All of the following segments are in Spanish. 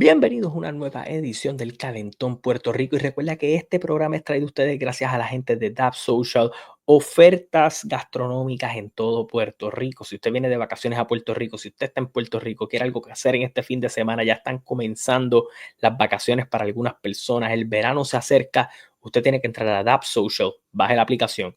Bienvenidos a una nueva edición del Calentón Puerto Rico y recuerda que este programa es traído a ustedes gracias a la gente de Dab Social, ofertas gastronómicas en todo Puerto Rico. Si usted viene de vacaciones a Puerto Rico, si usted está en Puerto Rico, quiere algo que hacer en este fin de semana, ya están comenzando las vacaciones para algunas personas, el verano se acerca, usted tiene que entrar a Dab Social, baje la aplicación.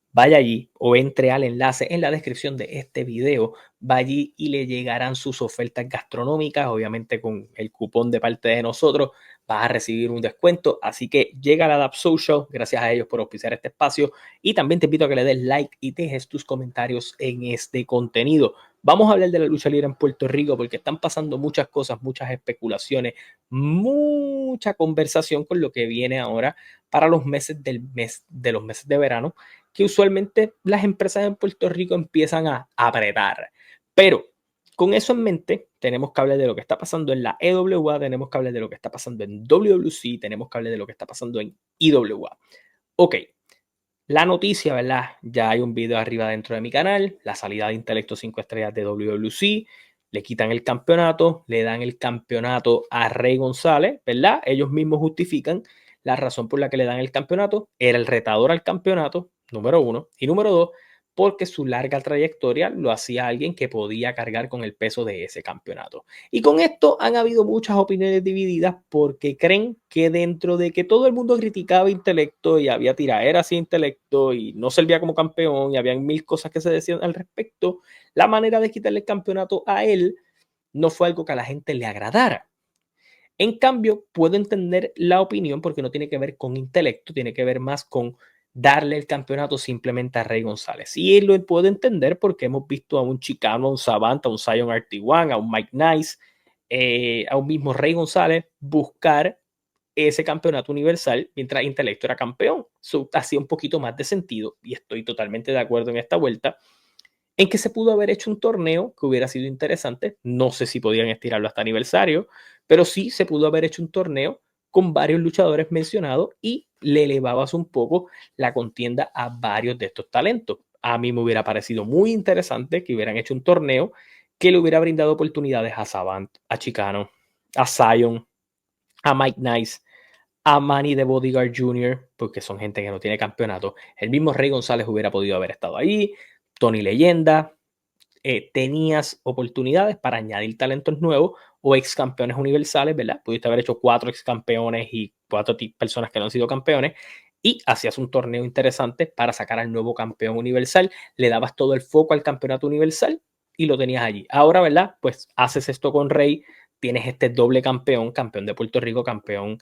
Vaya allí o entre al enlace en la descripción de este video, va allí y le llegarán sus ofertas gastronómicas, obviamente con el cupón de parte de nosotros vas a recibir un descuento, así que llega a la Dab Social, gracias a ellos por auspiciar este espacio y también te invito a que le des like y dejes tus comentarios en este contenido. Vamos a hablar de la lucha libre en Puerto Rico porque están pasando muchas cosas, muchas especulaciones, mucha conversación con lo que viene ahora para los meses de los meses de verano que usualmente las empresas en Puerto Rico empiezan a apretar. Pero con eso en mente, tenemos que hablar de lo que está pasando en la EWA, tenemos que hablar de lo que está pasando en WWC, tenemos que hablar de lo que está pasando en IWA. Ok, la noticia, ¿verdad? Ya hay un video arriba dentro de mi canal, la salida de Intelecto 5 estrellas de WWC, le quitan el campeonato, le dan el campeonato a Rey González, ¿verdad? Ellos mismos justifican la razón por la que le dan el campeonato, era el retador al campeonato, número uno, y número dos, porque su larga trayectoria lo hacía alguien que podía cargar con el peso de ese campeonato. Y con esto han habido muchas opiniones divididas porque creen que dentro de que todo el mundo criticaba Intelecto y había tiraera hacia Intelecto y no servía como campeón y habían mil cosas que se decían al respecto, la manera de quitarle el campeonato a él no fue algo que a la gente le agradara. En cambio, puedo entender la opinión porque no tiene que ver con intelecto, tiene que ver más con darle el campeonato simplemente a Rey González. Y lo puedo entender porque hemos visto a un Chicano, a un Savant, a un Zion RT1, a un Mike Nice, a un mismo Rey González buscar ese campeonato universal mientras Intelecto era campeón. Eso hacía un poquito más de sentido y estoy totalmente de acuerdo en esta vuelta en que se pudo haber hecho un torneo que hubiera sido interesante. No sé si podían estirarlo hasta aniversario, pero sí se pudo haber hecho un torneo con varios luchadores mencionados y le elevabas un poco la contienda a varios de estos talentos. A mí me hubiera parecido muy interesante que hubieran hecho un torneo que le hubiera brindado oportunidades a Savant, a Chicano, a Zion, a Mike Nice, a Manny de Bodyguard Jr., porque son gente que no tiene campeonato. El mismo Rey González hubiera podido haber estado ahí, Tony Leyenda, tenías oportunidades para añadir talentos nuevos o ex campeones universales, ¿verdad? Pudiste haber hecho 4 ex campeones y 4 personas que no han sido campeones y hacías un torneo interesante para sacar al nuevo campeón universal, le dabas todo el foco al campeonato universal y lo tenías allí. Ahora, ¿verdad? Pues haces esto con Rey, tienes este doble campeón, campeón de Puerto Rico, campeón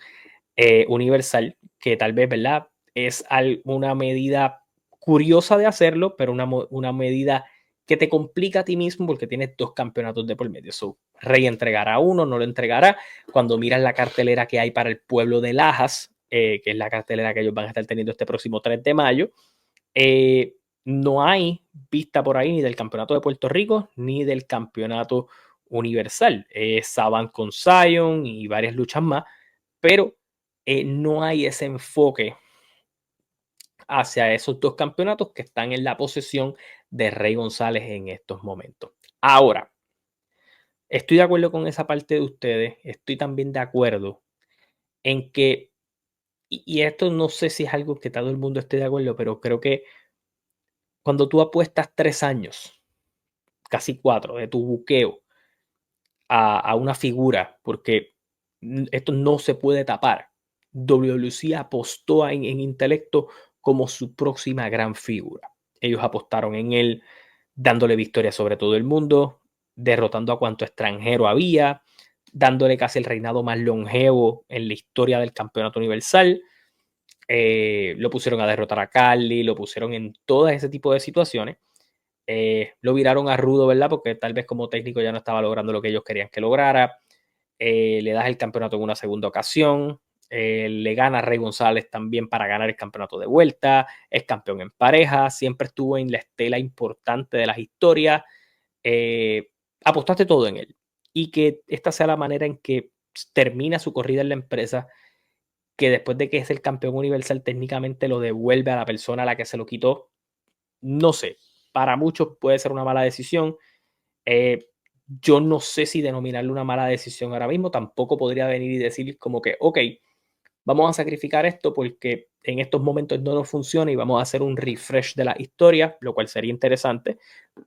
universal, que tal vez, ¿verdad? Es una medida curiosa de hacerlo, pero una medida que te complica a ti mismo porque tienes dos campeonatos de por medio. So, Rey entregará uno, no lo entregará. Cuando miras la cartelera que hay para el pueblo de Lajas, que es la cartelera que ellos van a estar teniendo este próximo 3 de mayo, no hay vista por ahí ni del campeonato de Puerto Rico ni del campeonato universal. Saban con Zion y varias luchas más, pero no hay ese enfoque hacia esos dos campeonatos que están en la posesión de Rey González en estos momentos. Ahora, estoy de acuerdo con esa parte de ustedes, estoy también de acuerdo en que, y esto no sé si es algo que todo el mundo esté de acuerdo, pero creo que cuando tú apuestas 3 años, casi 4, de tu buqueo a una figura, porque esto no se puede tapar. WWC apostó en Intelecto como su próxima gran figura. Ellos apostaron en él, dándole victoria sobre todo el mundo, derrotando a cuanto extranjero había, dándole casi el reinado más longevo en la historia del campeonato universal. Lo pusieron a derrotar a Carly, lo pusieron en todo ese tipo de situaciones. Lo viraron a Rudo, ¿verdad? Porque tal vez como técnico ya no estaba logrando lo que ellos querían que lograra. Le das el campeonato en una segunda ocasión. Le gana a Rey González también para ganar el campeonato de vuelta. Es campeón en pareja. Siempre estuvo en la estela importante de las historias. Apostaste todo en él. Y que esta sea la manera en que termina su corrida en la empresa. Que después de que es el campeón universal, técnicamente lo devuelve a la persona a la que se lo quitó. No sé, para muchos puede ser una mala decisión. Yo no sé si denominarlo una mala decisión ahora mismo. Tampoco podría venir y decir como que, ok, vamos a sacrificar esto porque en estos momentos no nos funciona y vamos a hacer un refresh de la historia, lo cual sería interesante,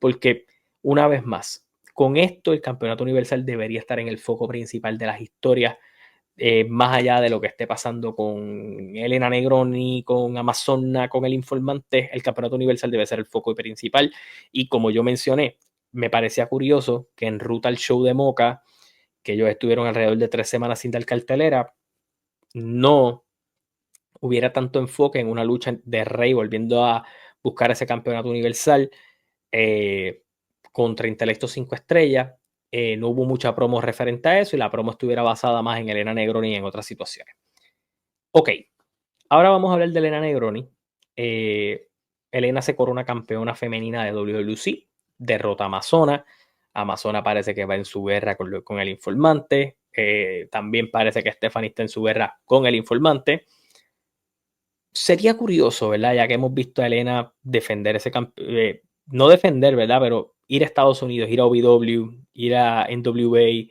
porque una vez más, con esto el campeonato universal debería estar en el foco principal de las historias, más allá de lo que esté pasando con Elena Negroni, con Amazona, con el informante. El campeonato universal debe ser el foco principal. Y como yo mencioné, me parecía curioso que en ruta al show de Moca, que ellos estuvieron alrededor de 3 semanas sin dar cartelera, no hubiera tanto enfoque en una lucha de Rey volviendo a buscar ese campeonato universal eh, contra Intelecto 5 estrellas. No hubo mucha promo referente a eso y la promo estuviera basada más en Elena Negroni y en otras situaciones. Ok, ahora vamos a hablar de Elena Negroni. Elena se corona campeona femenina de WWC, derrota a Amazona. Amazona parece que va en su guerra con el informante. También parece que Stephanie está en su guerra con el informante. Sería curioso, ¿verdad? Ya que hemos visto a Elena defender ese no defender, ¿verdad? Pero ir a Estados Unidos, ir a OVW, ir a NWA.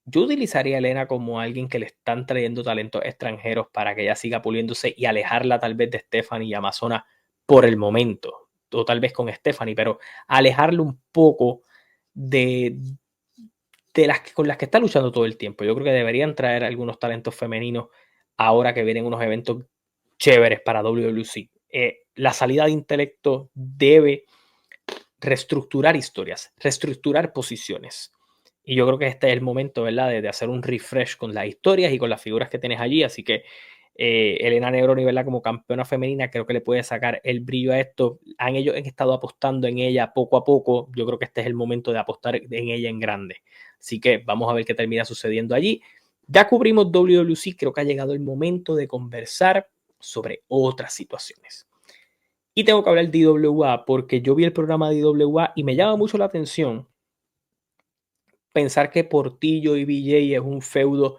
Yo utilizaría a Elena como alguien que le están trayendo talentos extranjeros para que ella siga puliéndose y alejarla tal vez de Stephanie y Amazona por el momento. O tal vez con Stephanie, pero alejarla un poco de, con las que está luchando todo el tiempo. Yo creo que deberían traer algunos talentos femeninos ahora que vienen unos eventos chéveres para WWC. La salida de Intelecto debe reestructurar historias, reestructurar posiciones. Y yo creo que este es el momento, ¿verdad?, de hacer un refresh con las historias y con las figuras que tienes allí. Así que Elena Negroni, ¿verdad?, como campeona femenina, creo que le puede sacar el brillo a esto. Ellos han estado apostando en ella poco a poco. Yo creo que este es el momento de apostar en ella en grande. Así que vamos a ver qué termina sucediendo allí. Ya cubrimos WWC, creo que ha llegado el momento de conversar sobre otras situaciones. Y tengo que hablar de IWA porque yo vi el programa de IWA y me llama mucho la atención pensar que Portillo y BJ es un feudo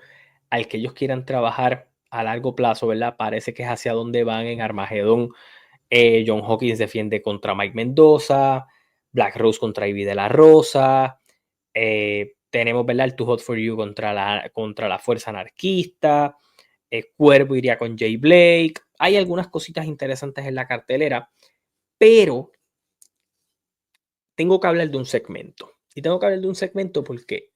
al que ellos quieran trabajar a largo plazo, ¿verdad? Parece que es hacia donde van en Armagedón. John Hawkins defiende contra Mike Mendoza, Black Rose contra Ivy de la Rosa. Tenemos, ¿verdad? El Too Hot for You contra la Fuerza Anarquista. Cuervo iría con Jay Blake. Hay algunas cositas interesantes en la cartelera, pero tengo que hablar de un segmento. Y tengo que hablar de un segmento porque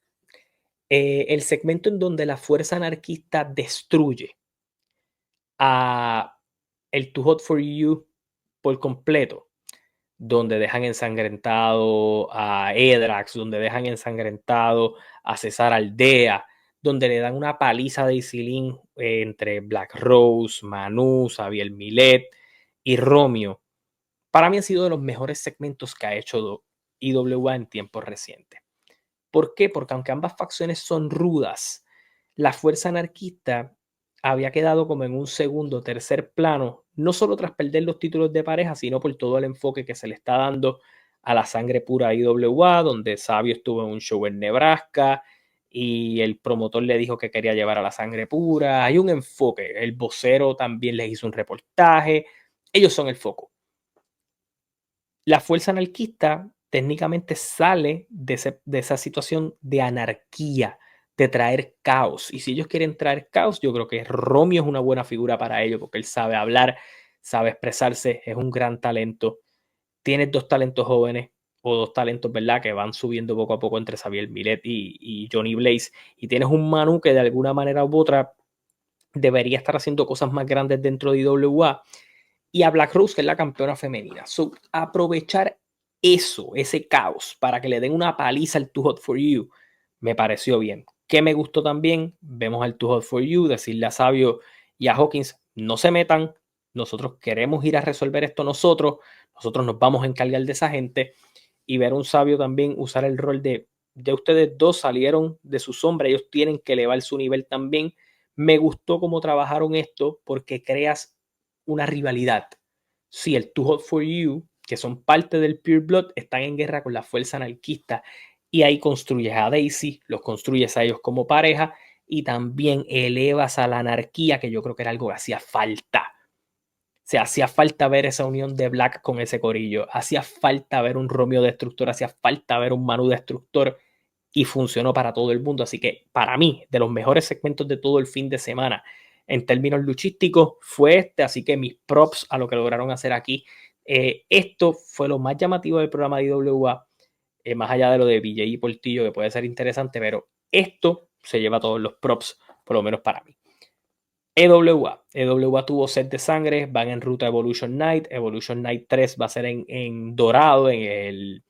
el segmento en donde la fuerza anarquista destruye a el Too Hot for You por completo, donde dejan ensangrentado a Edrax, donde dejan ensangrentado a César Aldea, donde le dan una paliza de Isilín entre Black Rose, Manu, Xavier Millet y Romeo. Para mí han sido de los mejores segmentos que ha hecho IWA en tiempos recientes. ¿Por qué? Porque aunque ambas facciones son rudas, la fuerza anarquista había quedado como en un segundo, tercer plano, no solo tras perder los títulos de pareja, sino por todo el enfoque que se le está dando a la sangre pura de IWA, donde Sabio estuvo en un show en Nebraska y el promotor le dijo que quería llevar a la sangre pura. Hay un enfoque, el vocero también les hizo un reportaje, ellos son el foco. La fuerza anarquista técnicamente sale de esa situación de anarquía, de traer caos. Y si ellos quieren traer caos, yo creo que Romeo es una buena figura para ello, porque él sabe hablar, sabe expresarse, es un gran talento. Tienes dos talentos jóvenes, o dos talentos, ¿verdad?, que van subiendo poco a poco entre Xavier Millet y Johnny Blaze. Y tienes un Manu que de alguna manera u otra debería estar haciendo cosas más grandes dentro de IWA, y a Black Rose, que es la campeona femenina. So, aprovechar eso, ese caos, para que le den una paliza al Too Hot for You, me pareció bien. ¿Qué me gustó también? Vemos al Too Hot for You decirle a Sabio y a Hawkins, no se metan, nosotros queremos ir a resolver esto nosotros nos vamos a encargar de esa gente, y ver a un Sabio también usar el rol de, ya ustedes dos salieron de su sombra, ellos tienen que elevar su nivel también. Me gustó cómo trabajaron esto porque creas una rivalidad. Sí, el Too Hot for You, que son parte del Pure Blood, están en guerra con la fuerza anarquista y ahí construyes a Daisy, los construyes a ellos como pareja y también elevas a la anarquía, que yo creo que era algo que hacía falta. sea, hacía falta ver esa unión de Black con ese corillo, hacía falta ver un Romeo Destructor, hacía falta ver un Manu Destructor y funcionó para todo el mundo. Así que para mí, de los mejores segmentos de todo el fin de semana en términos luchísticos fue este, así que mis props a lo que lograron hacer aquí. Esto fue lo más llamativo del programa de IWA, más allá de lo de BJ y Portillo, que puede ser interesante, pero esto se lleva todos los props, por lo menos para mí. EWA tuvo set de sangre, van en ruta a Evolution Night. Evolution Night 3 va a ser en Dorado, en el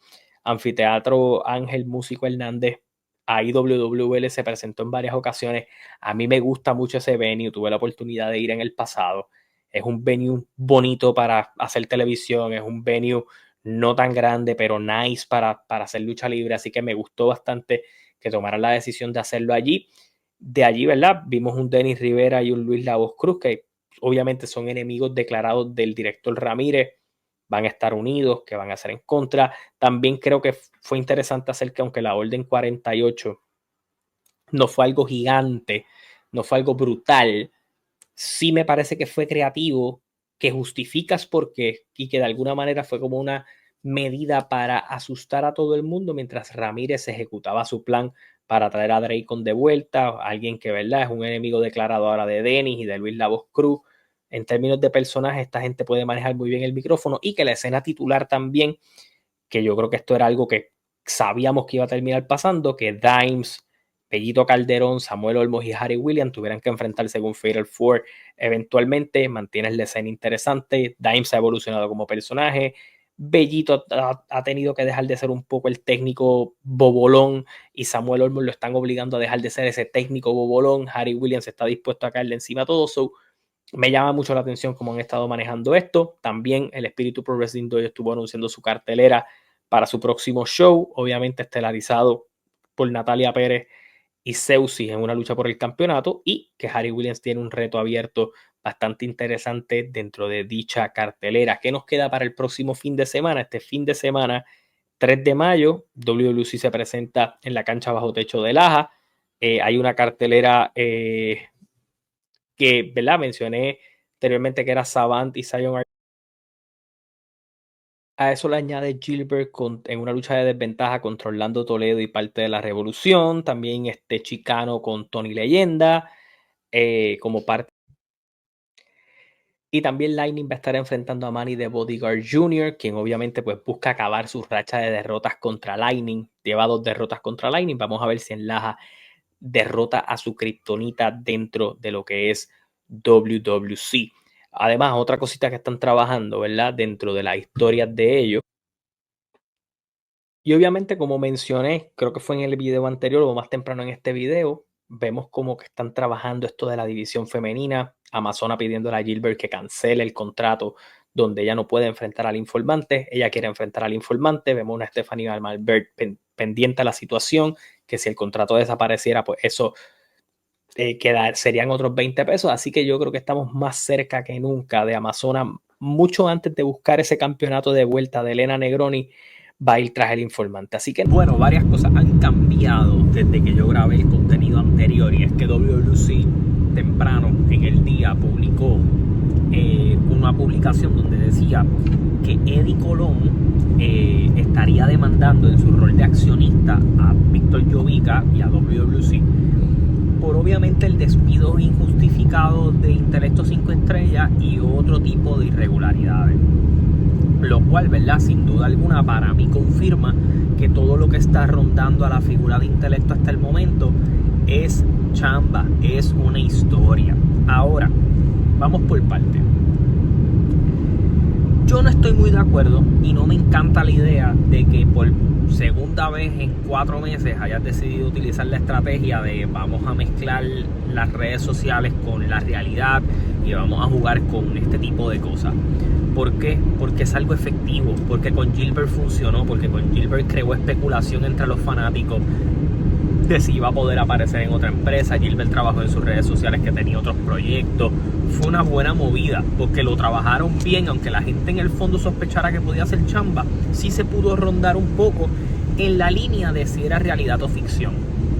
Anfiteatro Ángel Músico Hernández. Ahí WWL se presentó en varias ocasiones. A mí me gusta mucho ese venue, tuve la oportunidad de ir en el pasado. Es un venue bonito para hacer televisión, es un venue no tan grande, pero nice para hacer lucha libre, así que me gustó bastante que tomaran la decisión de hacerlo allí. De allí, ¿verdad? Vimos un Denis Rivera y un Luis La Voz Cruz, que obviamente son enemigos declarados del director Ramírez, van a estar unidos, que van a ser en contra. También creo que fue interesante hacer que aunque la Orden 48 no fue algo gigante, no fue algo brutal, sí me parece que fue creativo, que justificas por qué y que de alguna manera fue como una medida para asustar a todo el mundo mientras Ramírez ejecutaba su plan para traer a Dracon de vuelta, alguien que verdad es un enemigo declarado ahora de Denis y de Luis La Voz Cruz. En términos de personaje, esta gente puede manejar muy bien el micrófono y que la escena titular también, que yo creo que esto era algo que sabíamos que iba a terminar pasando, que Dimes, Bellito Calderón, Samuel Olmos y Harry Williams tuvieran que enfrentarse con Fatal Four eventualmente. Mantienes la escena interesante. Dimes ha evolucionado como personaje. Bellito ha tenido que dejar de ser un poco el técnico bobolón y Samuel Olmos lo están obligando a dejar de ser ese técnico bobolón. Harry Williams está dispuesto a caerle encima a todo. So, me llama mucho la atención cómo han estado manejando esto. También el Espíritu Pro Wrestling Dojo estuvo anunciando su cartelera para su próximo show, obviamente estelarizado por Natalia Pérez y Zeusis en una lucha por el campeonato, y que Harry Williams tiene un reto abierto bastante interesante dentro de dicha cartelera. ¿Qué nos queda para el próximo fin de semana? Este fin de semana, 3 de mayo, WWC se presenta en la cancha bajo techo de Laja. Hay una cartelera que, ¿verdad? Mencioné anteriormente que era Savant y Zion. A eso le añade Gilbert en una lucha de desventaja contra Orlando Toledo y parte de la Revolución. También este Chicano con Tony Leyenda como parte. Y también Lightning va a estar enfrentando a Manny de Bodyguard Jr., quien obviamente pues busca acabar su racha de derrotas contra Lightning. Lleva 2 derrotas contra Lightning. Vamos a ver si en Laja derrota a su kriptonita dentro de lo que es WWC. Además, otra cosita que están trabajando, ¿verdad? Dentro de las historias de ellos. Y obviamente, como mencioné, creo que fue en el video anterior o más temprano en este video, vemos como que están trabajando esto de la división femenina. Amazona pidiéndole a Gilbert que cancele el contrato donde ella no puede enfrentar al informante. Ella quiere enfrentar al informante. Vemos una Stephanie Malbert pendiente a la situación, que si el contrato desapareciera, pues eso serían otros 20 pesos. Así que yo creo que estamos más cerca que nunca de Amazona. Mucho antes de buscar ese campeonato de vuelta de Elena Negroni, va a ir tras el informante. Así que bueno, varias cosas han cambiado desde que yo grabé el contenido anterior, y es que WWC temprano en el día publicó una publicación donde decía que Eddie Colón estaría demandando en su rol de accionista a Víctor Jovica y a WWC por obviamente el despido injustificado de Intelecto 5 Estrellas y otro tipo de irregularidades. Lo cual, ¿verdad? Sin duda alguna para mí confirma que todo lo que está rondando a la figura de Intelecto hasta el momento es chamba, es una historia. Ahora, vamos por parte. Yo no estoy muy de acuerdo y no me encanta la idea de que por segunda vez en 4 meses hayas decidido utilizar la estrategia de vamos a mezclar las redes sociales con la realidad y vamos a jugar con este tipo de cosas. ¿Por qué? Porque es algo efectivo, porque con Gilbert funcionó, porque con Gilbert creó especulación entre los fanáticos de si iba a poder aparecer en otra empresa. Gilbert trabajó en sus redes sociales que tenía otros proyectos. Fue una buena movida porque lo trabajaron bien, aunque la gente en el fondo sospechara que podía ser chamba. Sí se pudo rondar un poco en la línea de si era realidad o ficción.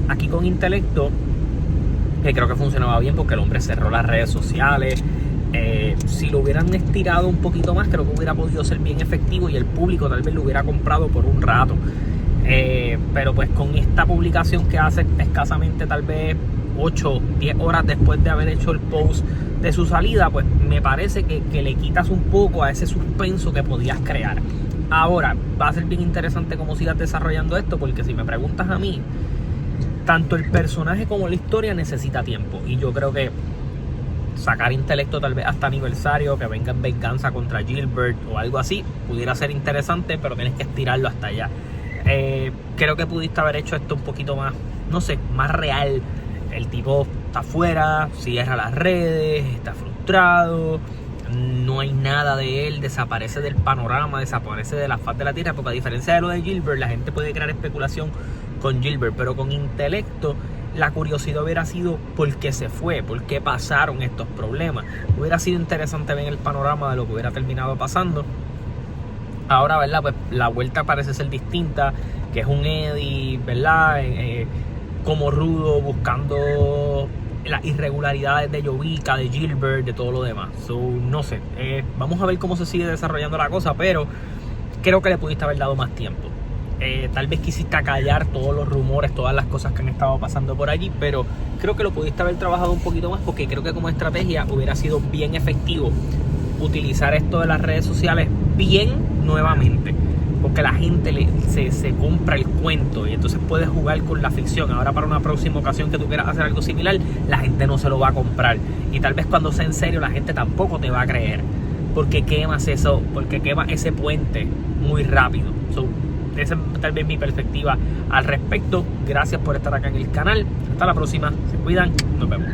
Aquí con Intelecto, que creo que funcionaba bien porque el hombre cerró las redes sociales, Si lo hubieran estirado un poquito más, creo que hubiera podido ser bien efectivo y el público tal vez lo hubiera comprado por un rato. Pero pues con esta publicación que hace escasamente tal vez 8, 10 horas después de haber hecho el post de su salida, pues me parece que le quitas un poco a ese suspenso que podías crear. Ahora, va a ser bien interesante cómo sigas desarrollando esto, porque si me preguntas a mí, tanto el personaje como la historia necesita tiempo, y yo creo que sacar intelecto tal vez hasta aniversario, que venga en venganza contra Gilbert o algo así, pudiera ser interesante, pero tienes que estirarlo hasta allá. Creo que pudiste haber hecho esto un poquito más, no sé, más real. El tipo está afuera, cierra las redes, está frustrado, no hay nada de él, desaparece del panorama, desaparece de la faz de la tierra, porque a diferencia de lo de Gilbert, la gente puede crear especulación con Gilbert, pero con intelecto la curiosidad hubiera sido por qué se fue, por qué pasaron estos problemas. Hubiera sido interesante ver el panorama de lo que hubiera terminado pasando. Ahora, ¿verdad? Pues la vuelta parece ser distinta, que es un Eddie, ¿verdad? Como rudo, buscando las irregularidades de Jovica, de Gilbert, de todo lo demás. So, no sé, vamos a ver cómo se sigue desarrollando la cosa, pero creo que le pudiste haber dado más tiempo. Tal vez quisiste acallar todos los rumores, todas las cosas que han estado pasando por allí, pero creo que lo pudiste haber trabajado un poquito más, porque creo que como estrategia hubiera sido bien efectivo utilizar esto de las redes sociales bien nuevamente, porque la gente se compra el cuento y entonces puedes jugar con la ficción. Ahora para una próxima ocasión que tú quieras hacer algo similar, la gente no se lo va a comprar, y tal vez cuando sea en serio la gente tampoco te va a creer, porque quemas ese puente muy rápido. Esa es tal vez mi perspectiva al respecto. Gracias por estar acá en el canal. Hasta la próxima. Se cuidan. Nos vemos.